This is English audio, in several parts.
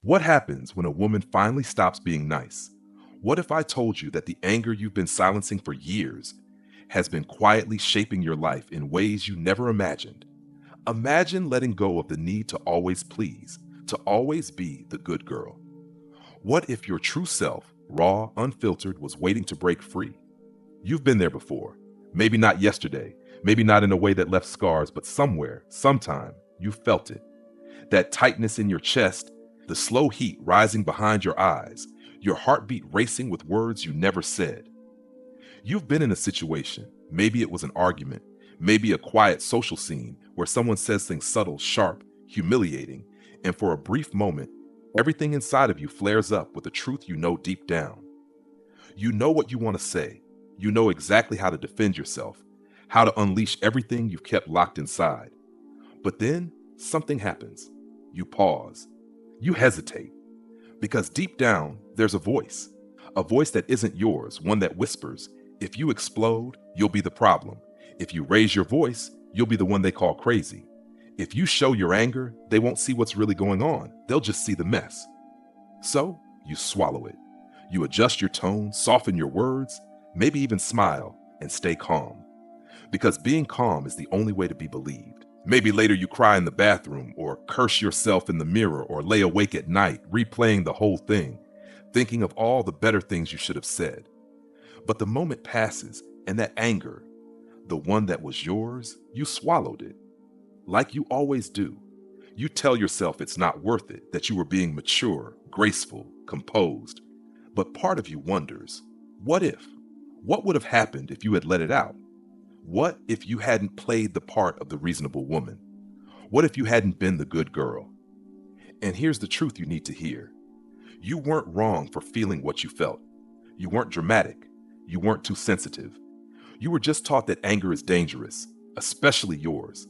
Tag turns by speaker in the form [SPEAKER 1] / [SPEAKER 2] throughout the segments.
[SPEAKER 1] What happens when a woman finally stops being nice? What if I told you that the anger you've been silencing for years has been quietly shaping your life in ways you never imagined? Imagine letting go of the need to always please, to always be the good girl. What if your true self, raw, unfiltered, was waiting to break free? You've been there before. Maybe not yesterday, maybe not in a way that left scars, but somewhere, sometime, you felt it. That tightness in your chest, the slow heat rising behind your eyes, your heartbeat racing with words you never said. You've been in a situation, maybe it was an argument, maybe a quiet social scene where someone says things subtle, sharp, humiliating, and for a brief moment, everything inside of you flares up with a truth you know deep down. You know what you want to say. You know exactly how to defend yourself, how to unleash everything you've kept locked inside. But then something happens. You pause. You hesitate. Because deep down, there's a voice that isn't yours, one that whispers, if you explode, you'll be the problem. If you raise your voice, you'll be the one they call crazy. If you show your anger, they won't see what's really going on. They'll just see the mess. So you swallow it. You adjust your tone, soften your words, maybe even smile, and stay calm. Because being calm is the only way to be believed. Maybe later you cry in the bathroom, or curse yourself in the mirror, or lay awake at night, replaying the whole thing, thinking of all the better things you should have said. But the moment passes, and that anger, the one that was yours, you swallowed it. Like you always do. You tell yourself it's not worth it, that you were being mature, graceful, composed. But part of you wonders, what if? What would have happened if you had let it out? What if you hadn't played the part of the reasonable woman? What if you hadn't been the good girl? And here's the truth you need to hear. You weren't wrong for feeling what you felt. You weren't dramatic. You weren't too sensitive. You were just taught that anger is dangerous, especially yours.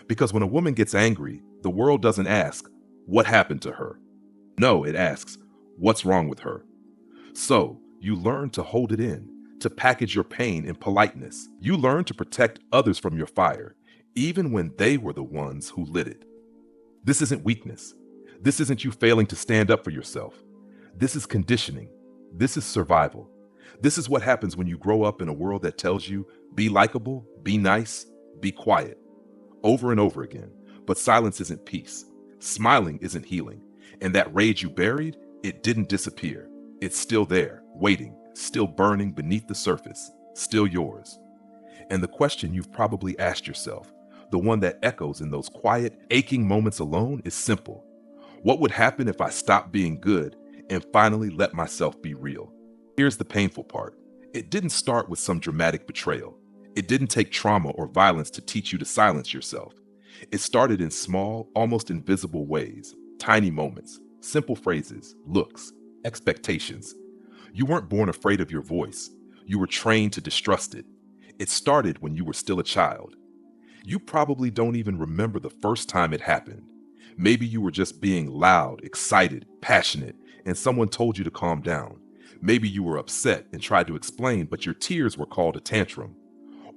[SPEAKER 1] Because when a woman gets angry, the world doesn't ask, what happened to her? No, it asks, what's wrong with her? So you learn to hold it in, to package your pain in politeness. You learn to protect others from your fire, even when they were the ones who lit it. This isn't weakness. This isn't you failing to stand up for yourself. This is conditioning. This is survival. This is what happens when you grow up in a world that tells you, be likable, be nice, be quiet. Over and over again. But silence isn't peace. Smiling isn't healing. And that rage you buried, it didn't disappear. It's still there, waiting, still burning beneath the surface, still yours. And the question you've probably asked yourself, the one that echoes in those quiet, aching moments alone, is simple. What would happen if I stopped being good and finally let myself be real? Here's the painful part. It didn't start with some dramatic betrayal. It didn't take trauma or violence to teach you to silence yourself. It started in small, almost invisible ways, tiny moments, simple phrases, looks, expectations. You weren't born afraid of your voice. You were trained to distrust it. It started when you were still a child. You probably don't even remember the first time it happened. Maybe you were just being loud, excited, passionate, and someone told you to calm down. Maybe you were upset and tried to explain, but your tears were called a tantrum.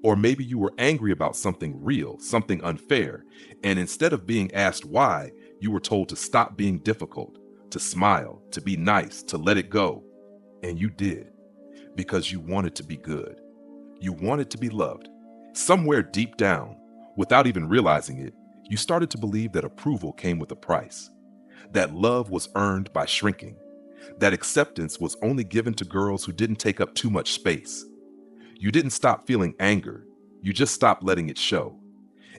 [SPEAKER 1] Or maybe you were angry about something real, something unfair, and instead of being asked why, you were told to stop being difficult, to smile, to be nice, to let it go. And you did, because you wanted to be good. You wanted to be loved. Somewhere deep down, without even realizing it, you started to believe that approval came with a price, that love was earned by shrinking, that acceptance was only given to girls who didn't take up too much space. You didn't stop feeling anger, you just stopped letting it show.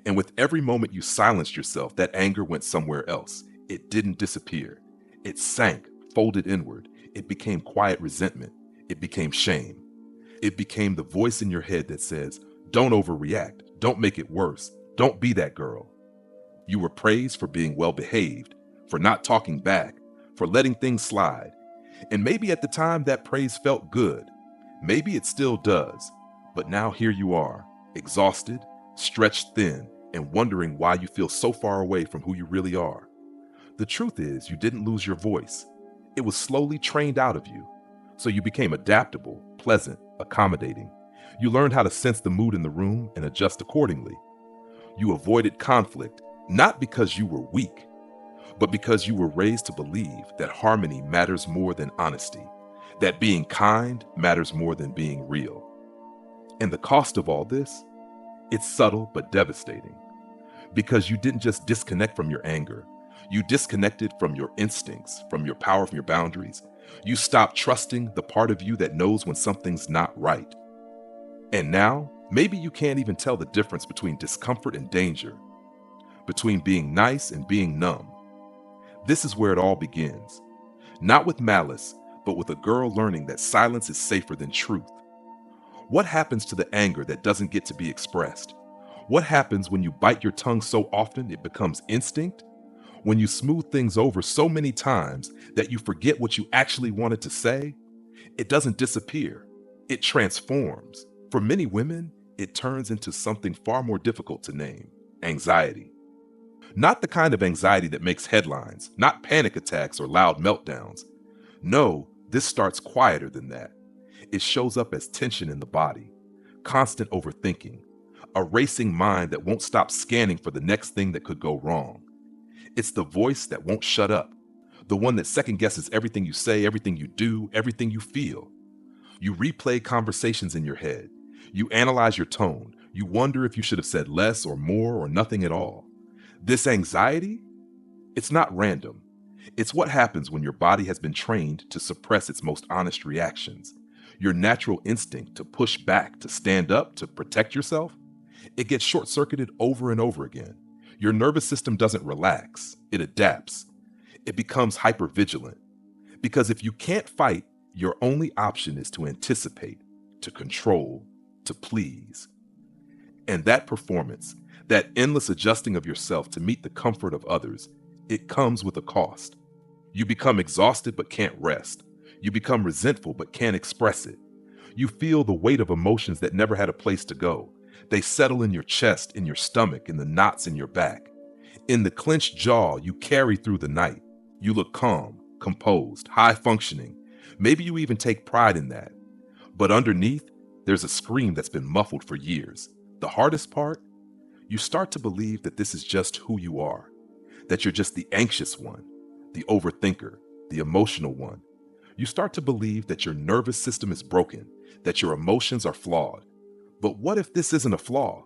[SPEAKER 1] And with every moment you silenced yourself, that anger went somewhere else. It didn't disappear. It sank, folded inward. It became quiet resentment. It became shame. It became the voice in your head that says, don't overreact, don't make it worse, don't be that girl. You were praised for being well behaved, for not talking back, for letting things slide. And maybe at the time that praise felt good. Maybe it still does. But now here you are, exhausted, stretched thin, and wondering why you feel so far away from who you really are. The truth is, you didn't lose your voice. It was slowly trained out of you. So you became adaptable, pleasant, accommodating. You learned how to sense the mood in the room and adjust accordingly. You avoided conflict, not because you were weak, but because you were raised to believe that harmony matters more than honesty, that being kind matters more than being real. And the cost of all this, it's subtle but devastating, because you didn't just disconnect from your anger. You disconnected from your instincts, from your power, from your boundaries. You stopped trusting the part of you that knows when something's not right. And now, maybe you can't even tell the difference between discomfort and danger, between being nice and being numb. This is where it all begins. Not with malice, but with a girl learning that silence is safer than truth. What happens to the anger that doesn't get to be expressed? What happens when you bite your tongue so often it becomes instinct? When you smooth things over so many times that you forget what you actually wanted to say? It doesn't disappear. It transforms. For many women, it turns into something far more difficult to name: anxiety. Not the kind of anxiety that makes headlines, not panic attacks or loud meltdowns. No, this starts quieter than that. It shows up as tension in the body, constant overthinking, a racing mind that won't stop scanning for the next thing that could go wrong. It's the voice that won't shut up, the one that second guesses everything you say, everything you do, everything you feel. You replay conversations in your head. You analyze your tone. You wonder if you should have said less or more or nothing at all. This anxiety, it's not random. It's what happens when your body has been trained to suppress its most honest reactions. Your natural instinct to push back, to stand up, to protect yourself, it gets short-circuited over and over again. Your nervous system doesn't relax, it adapts. It becomes hypervigilant. Because if you can't fight, your only option is to anticipate, to control, to please. And that performance, that endless adjusting of yourself to meet the comfort of others, it comes with a cost. You become exhausted but can't rest. You become resentful but can't express it. You feel the weight of emotions that never had a place to go. They settle in your chest, in your stomach, in the knots in your back. In the clenched jaw you carry through the night. You look calm, composed, high functioning. Maybe you even take pride in that. But underneath, there's a scream that's been muffled for years. The hardest part? You start to believe that this is just who you are, that you're just the anxious one, the overthinker, the emotional one. You start to believe that your nervous system is broken, that your emotions are flawed. But what if this isn't a flaw?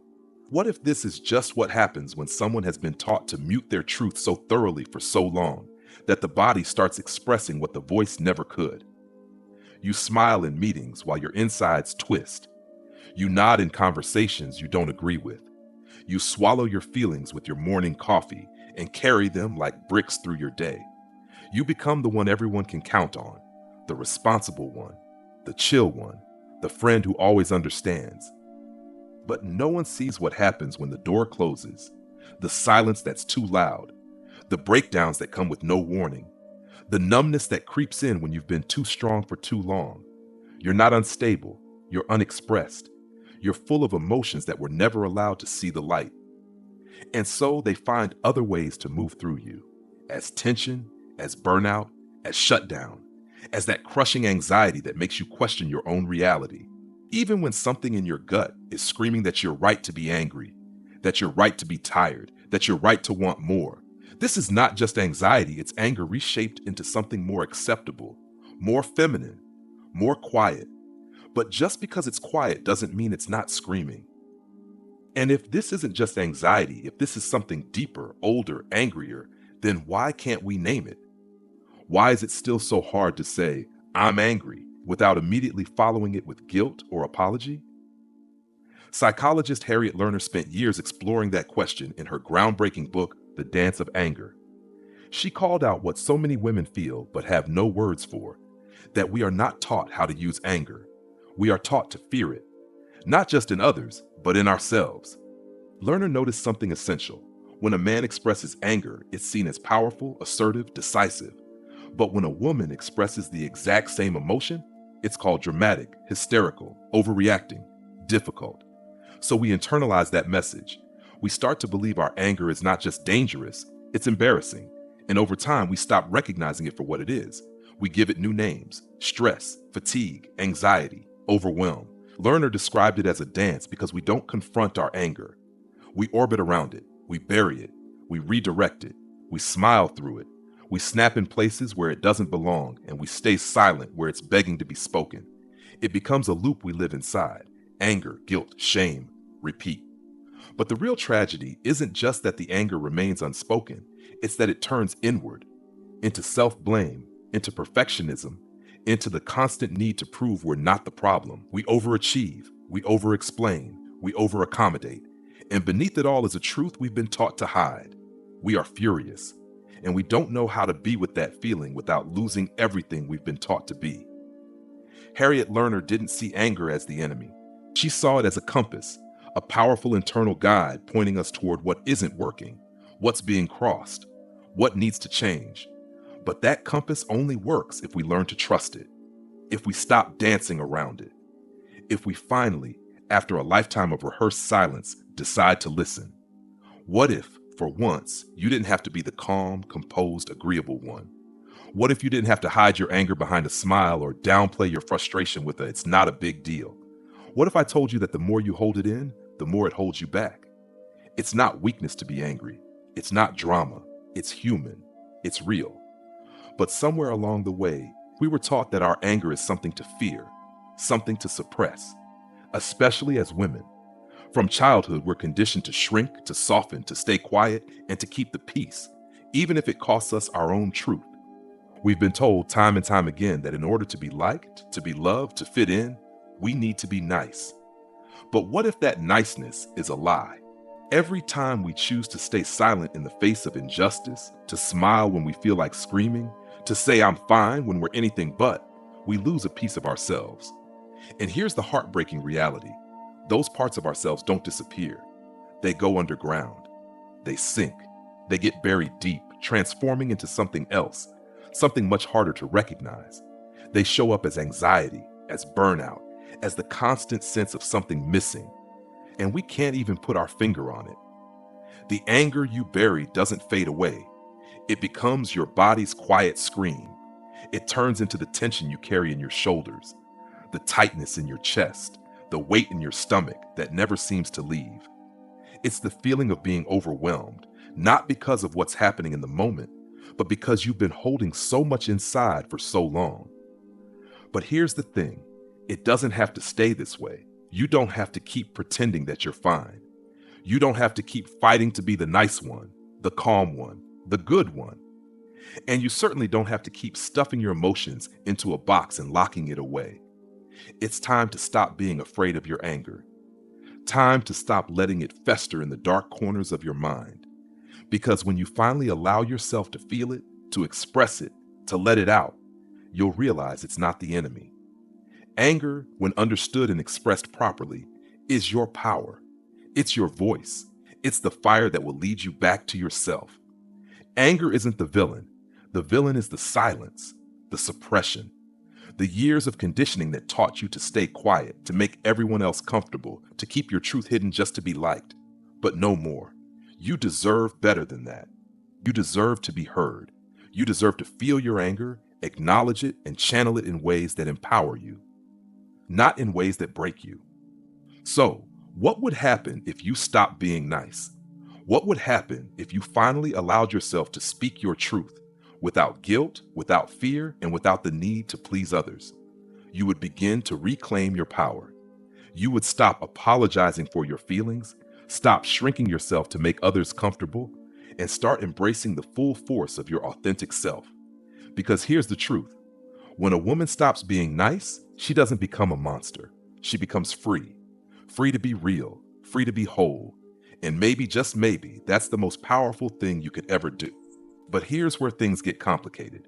[SPEAKER 1] What if this is just what happens when someone has been taught to mute their truth so thoroughly for so long that the body starts expressing what the voice never could? You smile in meetings while your insides twist. You nod in conversations you don't agree with. You swallow your feelings with your morning coffee and carry them like bricks through your day. You become the one everyone can count on, the responsible one, the chill one, the friend who always understands. But no one sees what happens when the door closes, the silence that's too loud, the breakdowns that come with no warning, the numbness that creeps in when you've been too strong for too long. You're not unstable, you're unexpressed. You're full of emotions that were never allowed to see the light. And so they find other ways to move through you, as tension, as burnout, as shutdown, as that crushing anxiety that makes you question your own reality. Even when something in your gut is screaming that you're right to be angry, that you're right to be tired, that you're right to want more. This is not just anxiety, it's anger reshaped into something more acceptable, more feminine, more quiet. But just because it's quiet doesn't mean it's not screaming. And if this isn't just anxiety, if this is something deeper, older, angrier, then why can't we name it? Why is it still so hard to say, I'm angry, without immediately following it with guilt or apology? Psychologist Harriet Lerner spent years exploring that question in her groundbreaking book, The Dance of Anger. She called out what so many women feel but have no words for, that we are not taught how to use anger. We are taught to fear it, not just in others, but in ourselves. Lerner noticed something essential. When a man expresses anger, it's seen as powerful, assertive, decisive. But when a woman expresses the exact same emotion, it's called dramatic, hysterical, overreacting, difficult. So we internalize that message. We start to believe our anger is not just dangerous, it's embarrassing. And over time, we stop recognizing it for what it is. We give it new names: stress, fatigue, anxiety, overwhelm. Lerner described it as a dance because we don't confront our anger. We orbit around it, we bury it, we redirect it, We smile through it. We snap in places where it doesn't belong, and we stay silent where it's begging to be spoken. It becomes a loop we live inside. Anger, guilt, shame, repeat. But the real tragedy isn't just that the anger remains unspoken, it's that it turns inward, into self-blame, into perfectionism, into the constant need to prove we're not the problem. We overachieve, we over-explain, we over-accommodate, and beneath it all is a truth we've been taught to hide. We are furious, and we don't know how to be with that feeling without losing everything we've been taught to be. Harriet Lerner didn't see anger as the enemy. She saw it as a compass, a powerful internal guide pointing us toward what isn't working, what's being crossed, what needs to change. But that compass only works if we learn to trust it, if we stop dancing around it, if we finally, after a lifetime of rehearsed silence, decide to listen. What if, for once, you didn't have to be the calm, composed, agreeable one? What if you didn't have to hide your anger behind a smile or downplay your frustration with a "it's not a big deal"? What if I told you that the more you hold it in, the more it holds you back? It's not weakness to be angry. It's not drama. It's human. It's real. But somewhere along the way, we were taught that our anger is something to fear, something to suppress, especially as women. From childhood, we're conditioned to shrink, to soften, to stay quiet, and to keep the peace, even if it costs us our own truth. We've been told time and time again that in order to be liked, to be loved, to fit in, we need to be nice. But what if that niceness is a lie? Every time we choose to stay silent in the face of injustice, to smile when we feel like screaming, to say "I'm fine" when we're anything but, we lose a piece of ourselves. And here's the heartbreaking reality. Those parts of ourselves don't disappear. They go underground. They sink. They get buried deep, transforming into something else, something much harder to recognize. They show up as anxiety, as burnout, as the constant sense of something missing. And we can't even put our finger on it. The anger you bury doesn't fade away. It becomes your body's quiet scream. It turns into the tension you carry in your shoulders, the tightness in your chest, the weight in your stomach that never seems to leave. It's the feeling of being overwhelmed, not because of what's happening in the moment, but because you've been holding so much inside for so long. But here's the thing, it doesn't have to stay this way. You don't have to keep pretending that you're fine. You don't have to keep fighting to be the nice one, the calm one, the good one. And you certainly don't have to keep stuffing your emotions into a box and locking it away. It's time to stop being afraid of your anger. Time to stop letting it fester in the dark corners of your mind. Because when you finally allow yourself to feel it, to express it, to let it out, you'll realize it's not the enemy. Anger, when understood and expressed properly, is your power. It's your voice. It's the fire that will lead you back to yourself. Anger isn't the villain. The villain is the silence, the suppression, the years of conditioning that taught you to stay quiet, to make everyone else comfortable, to keep your truth hidden just to be liked. But no more. You deserve better than that. You deserve to be heard. You deserve to feel your anger, acknowledge it, and channel it in ways that empower you, not in ways that break you. So, what would happen if you stopped being nice? What would happen if you finally allowed yourself to speak your truth without guilt, without fear, and without the need to please others? You would begin to reclaim your power. You would stop apologizing for your feelings, stop shrinking yourself to make others comfortable, and start embracing the full force of your authentic self. Because here's the truth. When a woman stops being nice, she doesn't become a monster. She becomes free. Free to be real, free to be whole. And maybe, just maybe, that's the most powerful thing you could ever do. But here's where things get complicated.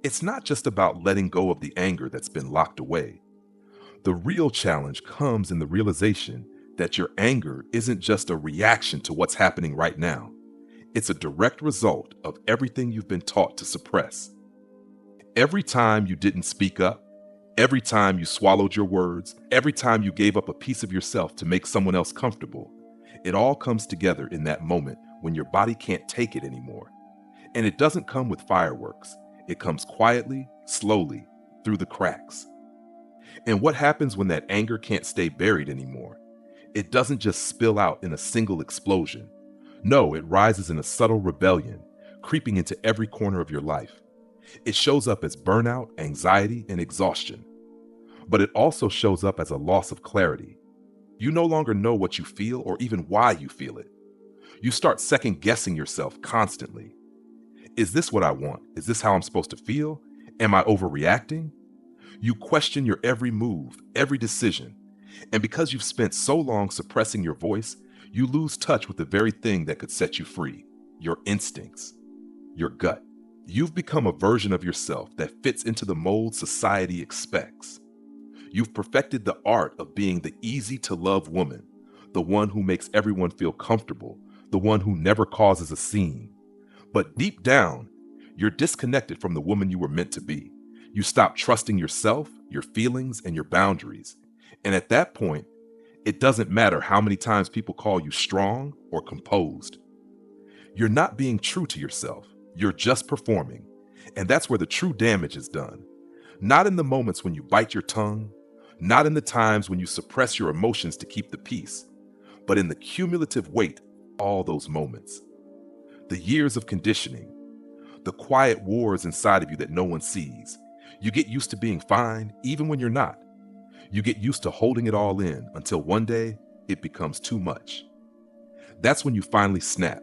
[SPEAKER 1] It's not just about letting go of the anger that's been locked away. The real challenge comes in the realization that your anger isn't just a reaction to what's happening right now. It's a direct result of everything you've been taught to suppress. Every time you didn't speak up, every time you swallowed your words, every time you gave up a piece of yourself to make someone else comfortable, it all comes together in that moment when your body can't take it anymore. And it doesn't come with fireworks. It comes quietly, slowly, through the cracks. And what happens when that anger can't stay buried anymore? It doesn't just spill out in a single explosion. No, it rises in a subtle rebellion, creeping into every corner of your life. It shows up as burnout, anxiety, and exhaustion. But it also shows up as a loss of clarity. You no longer know what you feel or even why you feel it. You start second guessing yourself constantly. Is this what I want? Is this how I'm supposed to feel? Am I overreacting? You question your every move, every decision. And because you've spent so long suppressing your voice, you lose touch with the very thing that could set you free: your instincts, your gut. You've become a version of yourself that fits into the mold society expects. You've perfected the art of being the easy to love woman, the one who makes everyone feel comfortable, the one who never causes a scene. But deep down, you're disconnected from the woman you were meant to be. You stop trusting yourself, your feelings, and your boundaries. And at that point, it doesn't matter how many times people call you strong or composed. You're not being true to yourself. You're just performing. And that's where the true damage is done. Not in the moments when you bite your tongue, not in the times when you suppress your emotions to keep the peace, but in the cumulative weight of all those moments. The years of conditioning, the quiet wars inside of you that no one sees. You get used to being fine even when you're not. You get used to holding it all in until one day it becomes too much. That's when you finally snap,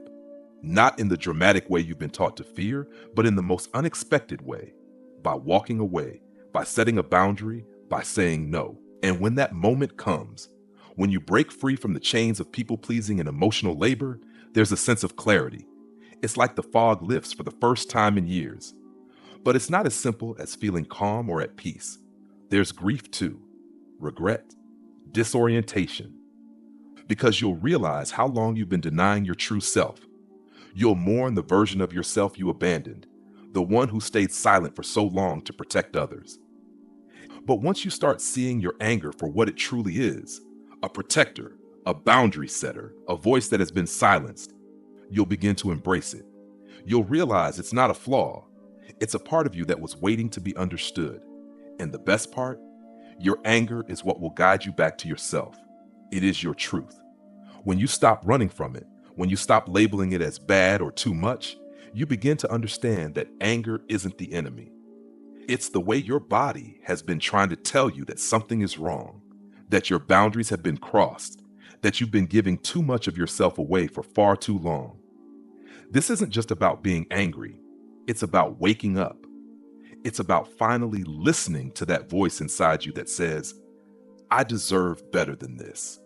[SPEAKER 1] not in the dramatic way you've been taught to fear, but in the most unexpected way, by walking away, by setting a boundary, by saying no. And when that moment comes, when you break free from the chains of people-pleasing and emotional labor, there's a sense of clarity. It's like the fog lifts for the first time in years. But it's not as simple as feeling calm or at peace. There's grief too, regret, disorientation. Because you'll realize how long you've been denying your true self. You'll mourn the version of yourself you abandoned, the one who stayed silent for so long to protect others. But once you start seeing your anger for what it truly is, a protector, a boundary setter, a voice that has been silenced, you'll begin to embrace it. You'll realize it's not a flaw. It's a part of you that was waiting to be understood. And the best part, your anger is what will guide you back to yourself. It is your truth. When you stop running from it, when you stop labeling it as bad or too much, you begin to understand that anger isn't the enemy. It's the way your body has been trying to tell you that something is wrong, that your boundaries have been crossed, that you've been giving too much of yourself away for far too long. This isn't just about being angry. It's about waking up. It's about finally listening to that voice inside you that says, I deserve better than this.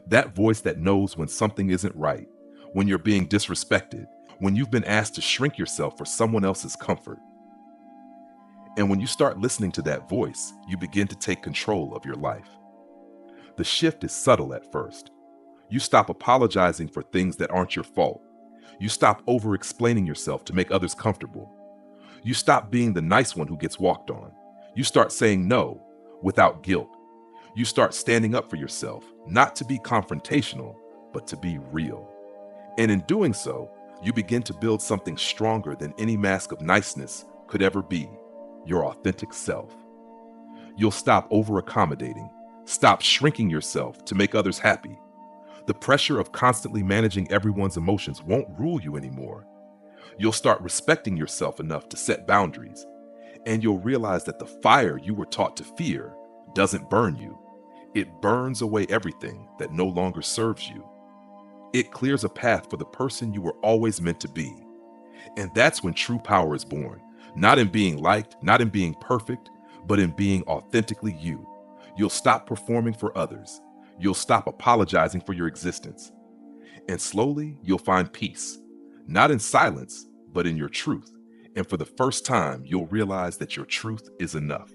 [SPEAKER 1] That voice that knows when something isn't right, when you're being disrespected, when you've been asked to shrink yourself for someone else's comfort. And when you start listening to that voice, you begin to take control of your life. The shift is subtle at first. You stop apologizing for things that aren't your fault. You stop over-explaining yourself to make others comfortable. You stop being the nice one who gets walked on. You start saying no without guilt. You start standing up for yourself, not to be confrontational, but to be real. And in doing so, you begin to build something stronger than any mask of niceness could ever be: your authentic self. You'll stop over-accommodating, stop shrinking yourself to make others happy. The pressure of constantly managing everyone's emotions won't rule you anymore. You'll start respecting yourself enough to set boundaries, and you'll realize that the fire you were taught to fear doesn't burn you. It burns away everything that no longer serves you. It clears a path for the person you were always meant to be. And that's when true power is born, not in being liked, not in being perfect, but in being authentically you. You'll stop performing for others. You'll stop apologizing for your existence. And slowly, you'll find peace, not in silence, but in your truth. And for the first time, you'll realize that your truth is enough.